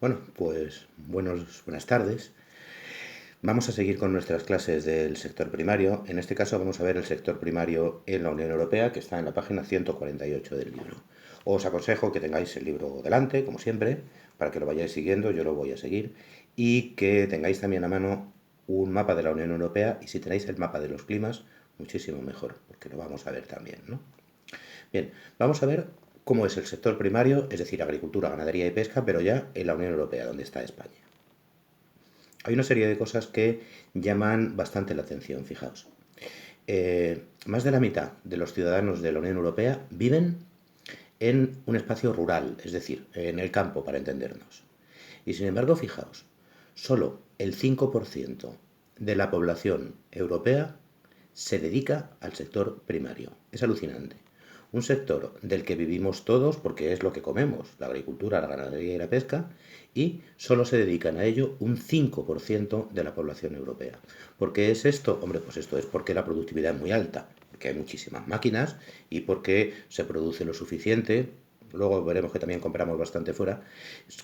Bueno, pues buenas tardes. Vamos a seguir con nuestras clases del sector primario. En este caso vamos a ver el sector primario en la Unión Europea, que está en la página 148 del libro. Os aconsejo que tengáis el libro delante, como siempre, para que lo vayáis siguiendo, yo lo voy a seguir, y que tengáis también a mano un mapa de la Unión Europea, y si tenéis el mapa de los climas, muchísimo mejor, porque lo vamos a ver también, ¿no? Bien, vamos a ver cómo es el sector primario, es decir, agricultura, ganadería y pesca, pero ya en la Unión Europea, donde está España. Hay una serie de cosas que llaman bastante la atención, fijaos. Más de la mitad de los ciudadanos de la Unión Europea viven en un espacio rural, es decir, en el campo, para entendernos. Y sin embargo, fijaos, solo el 5% de la población europea se dedica al sector primario. Es alucinante. Un sector del que vivimos todos porque es lo que comemos, la agricultura, la ganadería y la pesca, y solo se dedican a ello un 5% de la población europea. ¿Por qué es esto? Hombre, pues esto es porque la productividad es muy alta, porque hay muchísimas máquinas y porque se produce lo suficiente. Luego veremos que también compramos bastante fuera,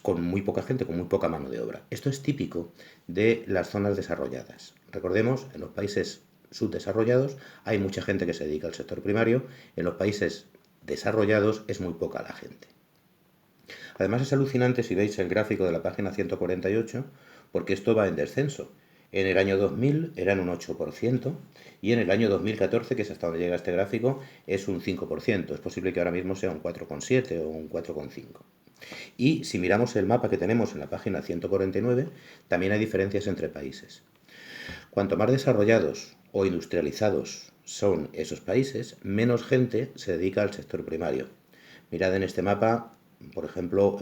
con muy poca gente, con muy poca mano de obra. Esto es típico de las zonas desarrolladas. Recordemos, en los países subdesarrollados hay mucha gente que se dedica al sector primario, en los países desarrollados es muy poca la gente. Además es alucinante si veis el gráfico de la página 148, porque esto va en descenso. En el año 2000 eran un 8% y en el año 2014, que es hasta donde llega este gráfico, es un 5%. Es posible que ahora mismo sea un 4,7 o un 4,5. Y si miramos el mapa que tenemos en la página 149, también hay diferencias entre países. Cuanto más desarrollados o industrializados son esos países, menos gente se dedica al sector primario. Mirad en este mapa, por ejemplo,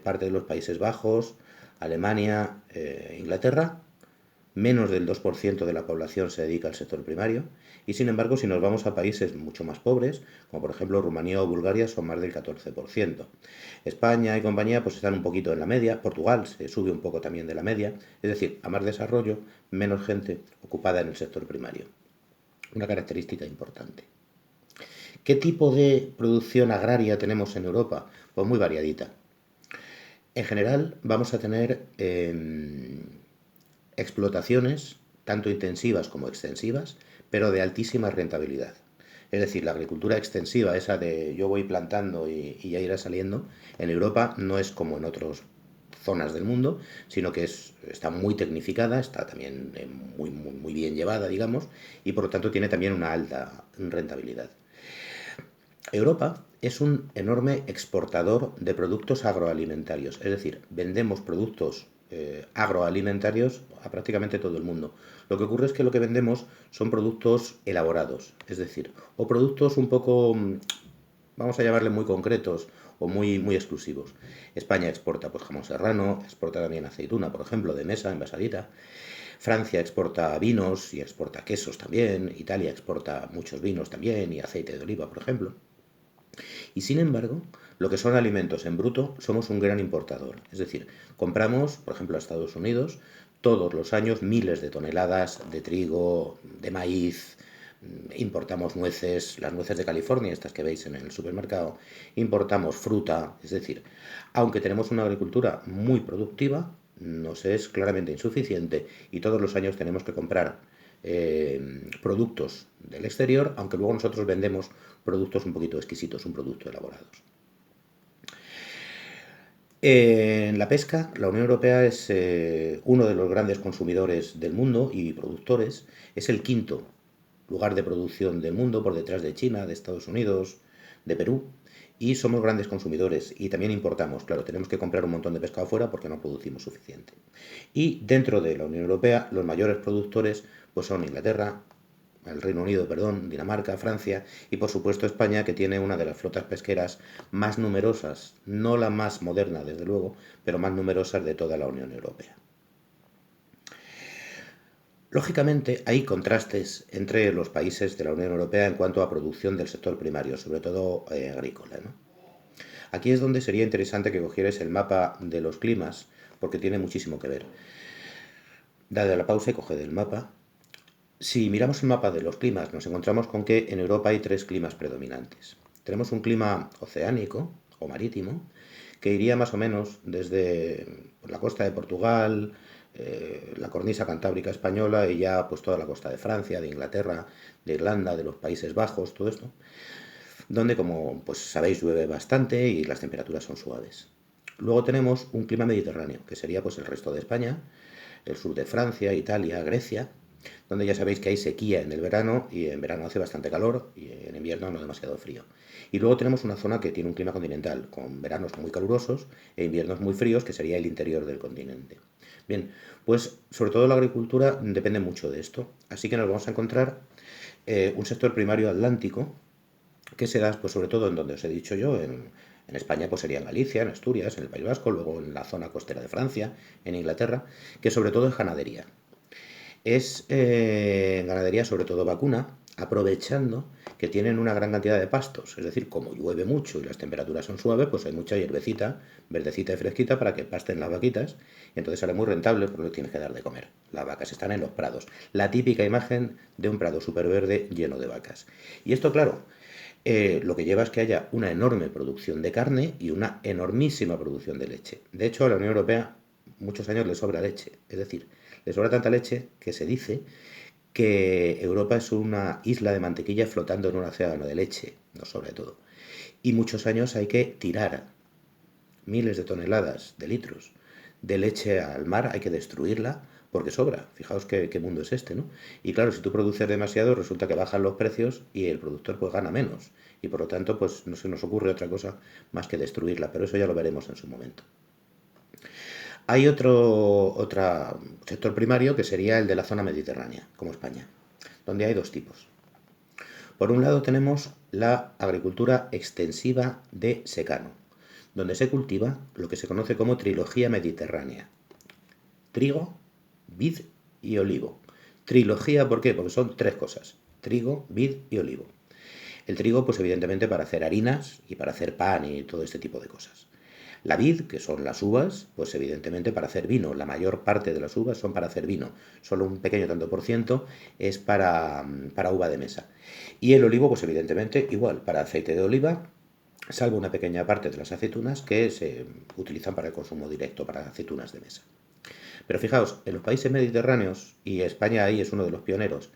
parte de los Países Bajos, Alemania, Inglaterra, menos del 2% de la población se dedica al sector primario, y sin embargo, si nos vamos a países mucho más pobres, como por ejemplo Rumanía o Bulgaria, son más del 14%. España y compañía pues están un poquito en la media, Portugal se sube un poco también de la media, es decir, a más desarrollo, menos gente ocupada en el sector primario. Una característica importante. ¿Qué tipo de producción agraria tenemos en Europa? Pues muy variadita. En general vamos a tener explotaciones, tanto intensivas como extensivas, pero de altísima rentabilidad. Es decir, la agricultura extensiva, esa de yo voy plantando y ya irá saliendo, en Europa no es como en otras zonas del mundo, sino que está muy tecnificada, está también muy bien llevada, digamos, y por lo tanto tiene también una alta rentabilidad. Europa es un enorme exportador de productos agroalimentarios, es decir, vendemos productos agroalimentarios a prácticamente todo el mundo. Lo que ocurre es que lo que vendemos son productos elaborados, es decir, o productos un poco, vamos a llamarle muy concretos o muy exclusivos. España exporta pues jamón serrano, exporta también aceituna, por ejemplo, de mesa, envasadita. Francia exporta vinos y exporta quesos también. Italia exporta muchos vinos también y aceite de oliva, por ejemplo. Y sin embargo, lo que son alimentos en bruto, somos un gran importador. Es decir, compramos, por ejemplo, a Estados Unidos, todos los años miles de toneladas de trigo, de maíz, importamos nueces, las nueces de California, estas que veis en el supermercado, importamos fruta, es decir, aunque tenemos una agricultura muy productiva, nos es claramente insuficiente y todos los años tenemos que comprar productos del exterior, aunque luego nosotros vendemos productos un poquito exquisitos, un producto elaborados. En la pesca, la Unión Europea es uno de los grandes consumidores del mundo y productores. Es el quinto lugar de producción del mundo, por detrás de China, de Estados Unidos, de Perú. Y somos grandes consumidores y también importamos. Claro, tenemos que comprar un montón de pescado fuera porque no producimos suficiente. Y dentro de la Unión Europea, los mayores productores pues son Inglaterra, el Reino Unido, perdón, Dinamarca, Francia y por supuesto España, que tiene una de las flotas pesqueras más numerosas, no la más moderna desde luego, pero más numerosas de toda la Unión Europea. Lógicamente hay contrastes entre los países de la Unión Europea en cuanto a producción del sector primario, sobre todo agrícola, ¿no? Aquí es donde sería interesante que cogierais el mapa de los climas, porque tiene muchísimo que ver. Dale la pausa y coged el mapa. Si miramos el mapa de los climas, nos encontramos con que en Europa hay tres climas predominantes. Tenemos un clima oceánico o marítimo, que iría más o menos desde la costa de Portugal, la cornisa cantábrica española y ya pues toda la costa de Francia, de Inglaterra, de Irlanda, de los Países Bajos, todo esto, donde como pues sabéis llueve bastante y las temperaturas son suaves. Luego tenemos un clima mediterráneo, que sería pues el resto de España, el sur de Francia, Italia, Grecia, donde ya sabéis que hay sequía en el verano y en verano hace bastante calor y en invierno no demasiado frío. Y luego tenemos una zona que tiene un clima continental, con veranos muy calurosos e inviernos muy fríos, que sería el interior del continente. Bien, pues sobre todo la agricultura depende mucho de esto, así que nos vamos a encontrar un sector primario atlántico que se da pues sobre todo en donde os he dicho yo, en España pues sería en Galicia, en Asturias, en el País Vasco, luego en la zona costera de Francia, en Inglaterra, que sobre todo es ganadería. Es ganadería sobre todo vacuna, aprovechando que tienen una gran cantidad de pastos. Es decir, como llueve mucho y las temperaturas son suaves, pues hay mucha hierbecita, verdecita y fresquita para que pasten las vaquitas. Y entonces sale muy rentable porque tienes que dar de comer. Las vacas están en los prados. La típica imagen de un prado súper verde lleno de vacas. Y esto, claro, lo que lleva es que haya una enorme producción de carne y una enormísima producción de leche. De hecho, a la Unión Europea muchos años le sobra leche. Es decir, le sobra tanta leche que se dice que Europa es una isla de mantequilla flotando en un océano de leche, no sobre todo. Y muchos años hay que tirar miles de toneladas de litros de leche al mar, hay que destruirla porque sobra. Fijaos qué mundo es este, ¿no? Y claro, si tú produces demasiado, resulta que bajan los precios y el productor pues gana menos. Y por lo tanto, pues no se nos ocurre otra cosa más que destruirla, pero eso ya lo veremos en su momento. Hay otro sector primario que sería el de la zona mediterránea, como España, donde hay dos tipos. Por un lado tenemos la agricultura extensiva de secano, donde se cultiva lo que se conoce como trilogía mediterránea: trigo, vid y olivo. Trilogía, ¿por qué? Porque son tres cosas: trigo, vid y olivo. El trigo, pues evidentemente para hacer harinas y para hacer pan y todo este tipo de cosas. La vid, que son las uvas, pues evidentemente para hacer vino. La mayor parte de las uvas son para hacer vino. Solo un pequeño tanto por ciento es para uva de mesa. Y el olivo, pues evidentemente igual, para aceite de oliva, salvo una pequeña parte de las aceitunas que se utilizan para el consumo directo, para aceitunas de mesa. Pero fijaos, en los países mediterráneos, y España ahí es uno de los pioneros,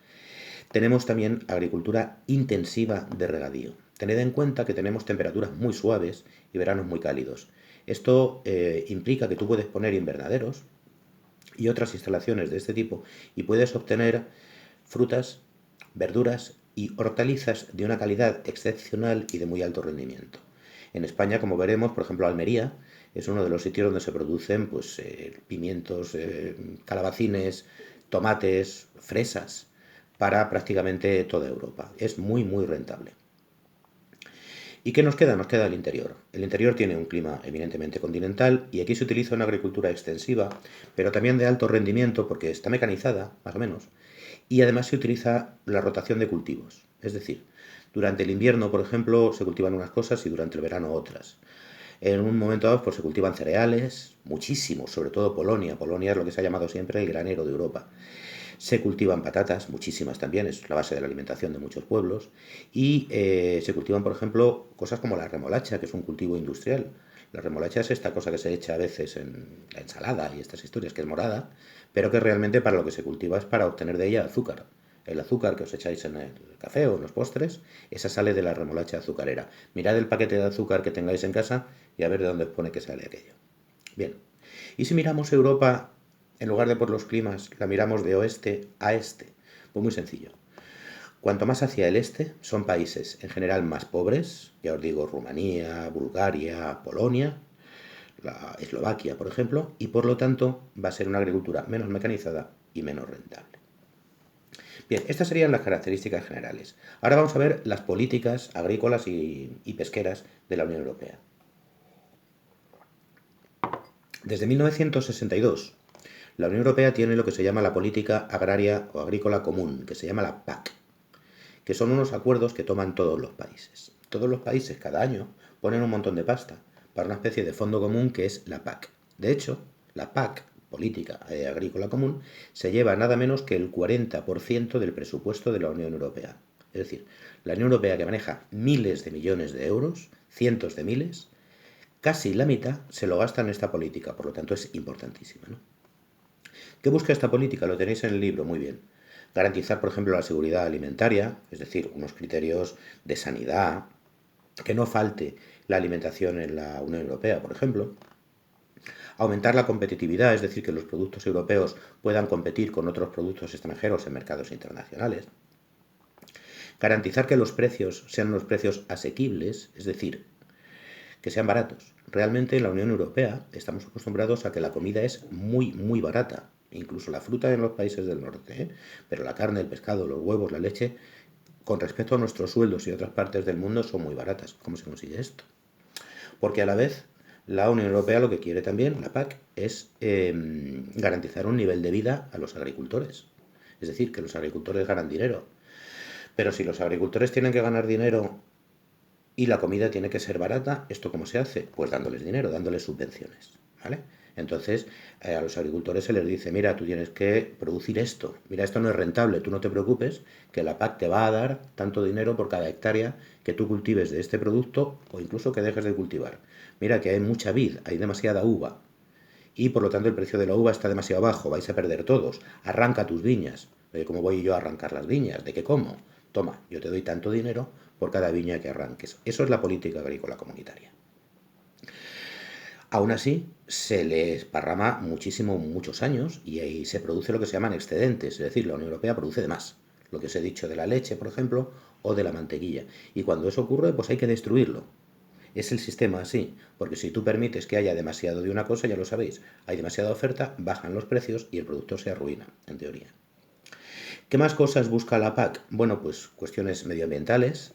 tenemos también agricultura intensiva de regadío. Tened en cuenta que tenemos temperaturas muy suaves y veranos muy cálidos. Esto implica que tú puedes poner invernaderos y otras instalaciones de este tipo y puedes obtener frutas, verduras y hortalizas de una calidad excepcional y de muy alto rendimiento. En España, como veremos, por ejemplo, Almería es uno de los sitios donde se producen pues, pimientos, calabacines, tomates, fresas, para prácticamente toda Europa. Es muy, muy rentable. ¿Y qué nos queda? Nos queda el interior. El interior tiene un clima eminentemente continental y aquí se utiliza una agricultura extensiva, pero también de alto rendimiento porque está mecanizada, más o menos, y además se utiliza la rotación de cultivos. Es decir, durante el invierno, por ejemplo, se cultivan unas cosas y durante el verano otras. En un momento dado pues, se cultivan cereales, muchísimos, sobre todo Polonia. Polonia es lo que se ha llamado siempre el granero de Europa. Se cultivan patatas, muchísimas también, es la base de la alimentación de muchos pueblos. Y se cultivan, por ejemplo, cosas como la remolacha, que es un cultivo industrial. La remolacha es esta cosa que se echa a veces en la ensalada y estas historias, que es morada, pero que realmente para lo que se cultiva es para obtener de ella azúcar. El azúcar que os echáis en el café o en los postres, esa sale de la remolacha azucarera. Mirad el paquete de azúcar que tengáis en casa y a ver de dónde os pone que sale aquello. Bien, y si miramos Europa, en lugar de por los climas, la miramos de oeste a este, pues muy sencillo. Cuanto más hacia el este, son países en general más pobres, ya os digo, Rumanía, Bulgaria, Polonia, la Eslovaquia, por ejemplo, y por lo tanto va a ser una agricultura menos mecanizada y menos rentable. Bien, estas serían las características generales. Ahora vamos a ver las políticas agrícolas y pesqueras de la Unión Europea. Desde 1962, la Unión Europea tiene lo que se llama la Política Agraria o Agrícola Común, que se llama la PAC, que son unos acuerdos que toman todos los países. Todos los países cada año ponen un montón de pasta para una especie de fondo común que es la PAC. De hecho, la PAC, Política Agrícola Común, se lleva nada menos que el 40% del presupuesto de la Unión Europea. Es decir, la Unión Europea, que maneja miles de millones de euros, cientos de miles, casi la mitad se lo gasta en esta política, por lo tanto es importantísima, ¿no? ¿Qué busca esta política? Lo tenéis en el libro, muy bien. Garantizar, por ejemplo, la seguridad alimentaria, es decir, unos criterios de sanidad, que no falte la alimentación en la Unión Europea, por ejemplo. Aumentar la competitividad, es decir, que los productos europeos puedan competir con otros productos extranjeros en mercados internacionales. Garantizar que los precios sean unos precios asequibles, es decir, que sean baratos. Realmente en la Unión Europea estamos acostumbrados a que la comida es muy, muy barata, incluso la fruta en los países del norte, ¿eh? Pero la carne, el pescado, los huevos, la leche, con respecto a nuestros sueldos y otras partes del mundo, son muy baratas. ¿Cómo se consigue esto? Porque a la vez la Unión Europea lo que quiere también, la PAC, es garantizar un nivel de vida a los agricultores. Es decir, que los agricultores ganan dinero. Pero si los agricultores tienen que ganar dinero y la comida tiene que ser barata, ¿esto cómo se hace? Pues dándoles dinero, dándoles subvenciones, ¿vale? Entonces, a los agricultores se les dice, mira, tú tienes que producir esto, mira, esto no es rentable, tú no te preocupes, que la PAC te va a dar tanto dinero por cada hectárea que tú cultives de este producto o incluso que dejes de cultivar. Mira que hay mucha vid, hay demasiada uva y por lo tanto el precio de la uva está demasiado bajo, vais a perder todos, arranca tus viñas. Oye, ¿cómo voy yo a arrancar las viñas? ¿De qué como? Toma, yo te doy tanto dinero por cada viña que arranques. Eso es la política agrícola comunitaria. Aún así, se le esparrama muchísimo, muchos años y ahí se produce lo que se llaman excedentes, es decir, la Unión Europea produce de más, lo que os he dicho de la leche, por ejemplo, o de la mantequilla. Y cuando eso ocurre, pues hay que destruirlo. Es el sistema así, porque si tú permites que haya demasiado de una cosa, ya lo sabéis, hay demasiada oferta, bajan los precios y el producto se arruina, en teoría. ¿Qué más cosas busca la PAC? Bueno, pues cuestiones medioambientales,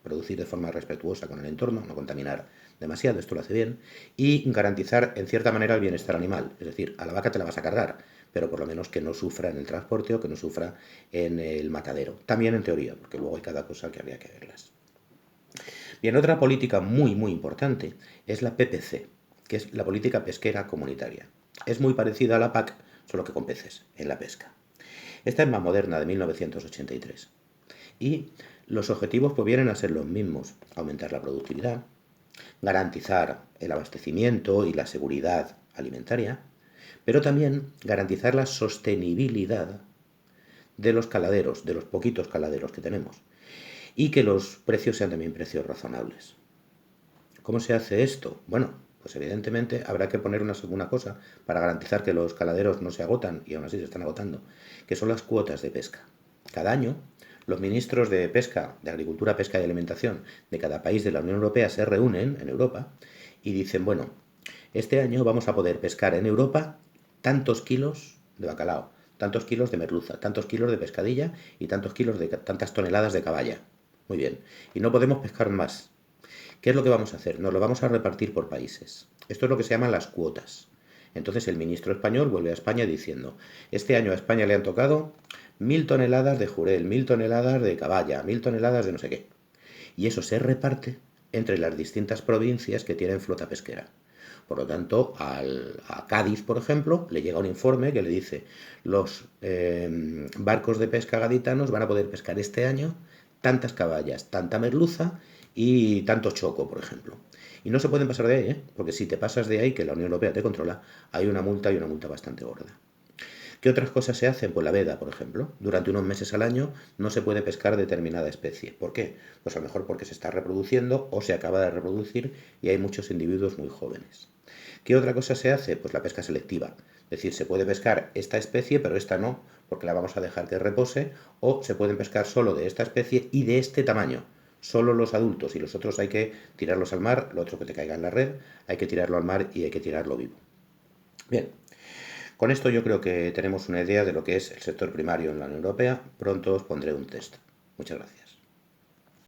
producir de forma respetuosa con el entorno, no contaminar demasiado, esto lo hace bien, y garantizar en cierta manera el bienestar animal, es decir, a la vaca te la vas a cargar, pero por lo menos que no sufra en el transporte o que no sufra en el matadero. También en teoría, porque luego hay cada cosa que habría que verlas. Bien, otra política muy, muy importante es la PPC, que es la política pesquera comunitaria. Es muy parecida a la PAC, solo que con peces, en la pesca. Esta es más moderna, de 1983. Y los objetivos pues vienen a ser los mismos: aumentar la productividad, garantizar el abastecimiento y la seguridad alimentaria, pero también garantizar la sostenibilidad de los caladeros, de los poquitos caladeros que tenemos, y que los precios sean también precios razonables. ¿Cómo se hace esto? Bueno, pues evidentemente habrá que poner una cosa para garantizar que los caladeros no se agotan, y aún así se están agotando, que son las cuotas de pesca. Cada año, los ministros de pesca, de agricultura, pesca y alimentación de cada país de la Unión Europea se reúnen en Europa y dicen, bueno, este año vamos a poder pescar en Europa tantos kilos de bacalao, tantos kilos de merluza, tantos kilos de pescadilla y tantas toneladas de caballa. Muy bien. Y no podemos pescar más. ¿Qué es lo que vamos a hacer? Nos lo vamos a repartir por países. Esto es lo que se llaman las cuotas. Entonces el ministro español vuelve a España diciendo, este año a España le han tocado 1000 toneladas de jurel, 1000 toneladas de caballa, 1000 toneladas de no sé qué. Y eso se reparte entre las distintas provincias que tienen flota pesquera. Por lo tanto, a Cádiz, por ejemplo, le llega un informe que le dice, los barcos de pesca gaditanos van a poder pescar este año tantas caballas, tanta merluza y tanto choco, por ejemplo. Y no se pueden pasar de ahí, ¿eh? Porque si te pasas de ahí, que la Unión Europea te controla, hay una multa y una multa bastante gorda. ¿Qué otras cosas se hacen? Pues la veda, por ejemplo. Durante unos meses al año no se puede pescar determinada especie. ¿Por qué? Pues a lo mejor porque se está reproduciendo o se acaba de reproducir y hay muchos individuos muy jóvenes. ¿Qué otra cosa se hace? Pues la pesca selectiva. Es decir, se puede pescar esta especie, pero esta no, porque la vamos a dejar que repose, o se pueden pescar solo de esta especie y de este tamaño. Solo los adultos y los otros hay que tirarlos al mar, lo otro que te caiga en la red, hay que tirarlo al mar y hay que tirarlo vivo. Bien, con esto yo creo que tenemos una idea de lo que es el sector primario en la Unión Europea. Pronto os pondré un test. Muchas gracias.